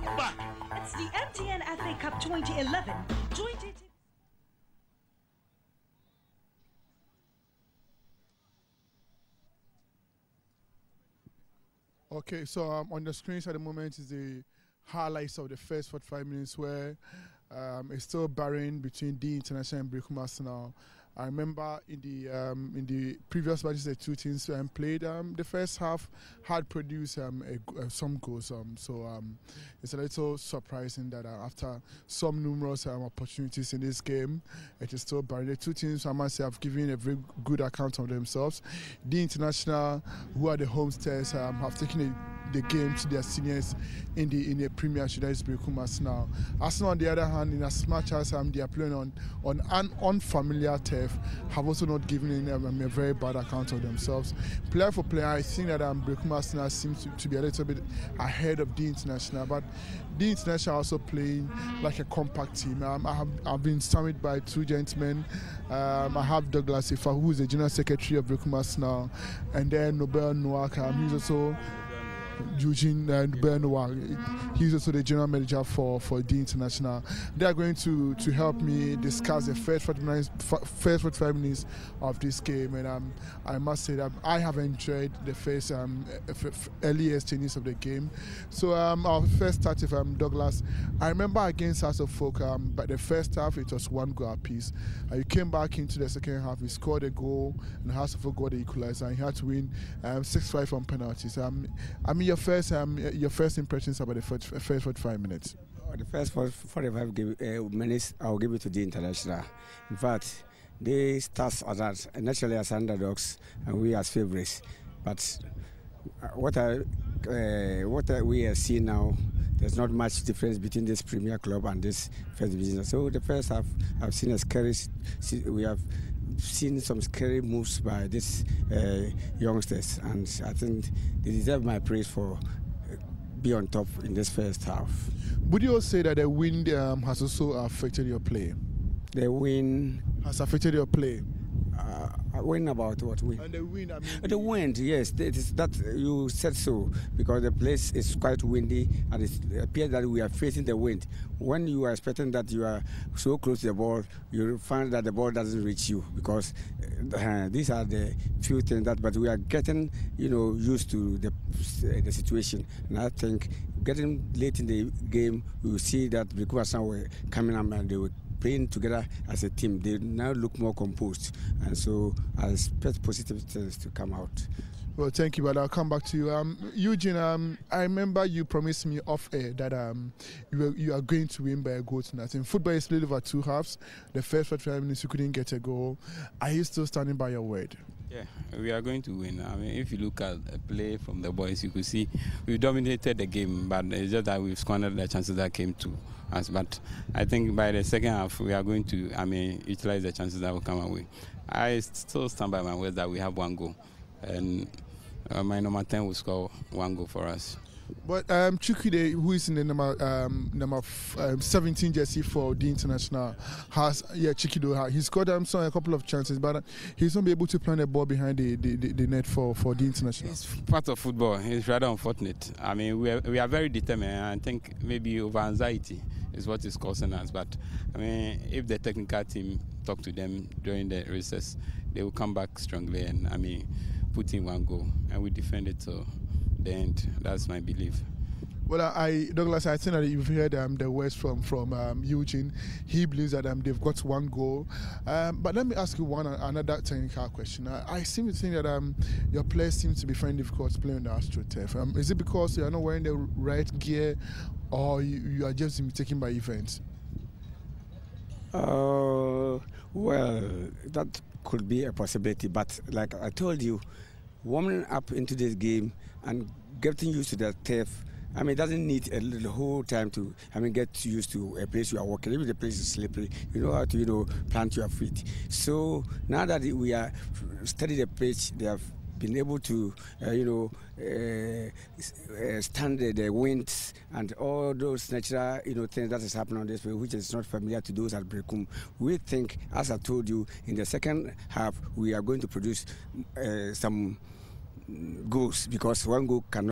It's the MTN FA Cup 2011. Okay, so on the screens at the moment is the highlights of the first 45 minutes where it's still barren between the International and Brekum Arsenal. I remember in the previous matches the two teams played. The first half had produced some goals, so it's a little surprising that after some numerous opportunities in this game, it is still barren. The two teams, I must say, have given a very good account of themselves. The International, who are the homesters, have taken the game to their seniors in the Premiership, that is Brekum Arsenal. Arsenal, on the other hand, in as much as they are playing on an unfamiliar turf, have also not given a very bad account of themselves. Player for player, I think that Brekum Arsenal seems to be a little bit ahead of the International, but the International also playing like a compact team. I've been summoned by two gentlemen. I have Douglas Ifa, who is the General Secretary of Brekum Arsenal, and then Nobel Nwaka, he's also Eugene Benoit. He's also the general manager for the International. They are going to help me discuss the first 45 minutes of this game, and I must say that I have enjoyed the first early exchanges of the game. So our first start with Douglas. I remember against House of Folk, but the first half it was 1 goal apiece. You came back into the second half, we scored a goal, and House of Folk got the equalizer, and he had to win 6-5 on penalties. Your first impressions about the first 45 minutes? The first 45 minutes, I'll give it to the International. In fact, they start as naturally as underdogs, and we as favourites. But what we are seeing now, there's not much difference between this Premier Club and this First Division. So the first half, I've seen a scary. We have seen some scary moves by these youngsters, and I think they deserve my praise for be on top in this first half. Would you also say that the wind has also affected your play? The wind has affected your play. Wind about what wind? And the wind, I mean, the wind, yes, it is that you said so, because the place is quite windy and it appears that we are facing the wind. When you are expecting that you are so close to the ball, you find that the ball doesn't reach you, because these are the few things that, but we are getting, used to the situation. And I think getting late in the game, we will see that Brekum Arsenal were coming up and they were playing together as a team. They now look more composed, and so I expect positive things to come out. Well, thank you, but I'll come back to you. Eugene, I remember you promised me off air that you are going to win by a goal tonight. In football, it's split over 2 halves. The first 45 minutes, you couldn't get a goal. Are you still standing by your word? Yeah, we are going to win. I mean, if you look at a play from the boys, you could see we've dominated the game, but it's just that we've squandered the chances that came to us. But I think by the second half, we are going to, utilize the chances that will come our way. I still stand by my word that we have 1 goal, and my number 10 will score 1 goal for us. But Chukwude, who is in the number 17 jersey for the International, he scored a couple of chances, but he's not be able to plant the ball behind the net for the International. It's part of football. It's rather unfortunate. I mean, we are very determined. I think maybe over anxiety is what is causing us. But I mean, if the technical team talk to them during the recess, they will come back strongly and put in 1 goal, and we defend it to the end. That's my belief. Well, Douglas, I think that you've heard the words from Eugene. He believes that they've got 1 goal. But let me ask you another technical question. I seem to think that your players seem to be finding difficult playing on the AstroTurf. Is it because you are not wearing the right gear, or you are just taken by events? Well, that could be a possibility. But like I told you, warming up into this game and getting used to that turf, it doesn't need the whole time to, get used to a place you are walking. Even the place is slippery, you know how to, plant your feet. So now that we are studying the pitch, they have been able to, stand the winds and all those natural, things that is happening on this way, which is not familiar to those at Brekum. We think, as I told you, in the second half, we are going to produce some goals, because 1 goal cannot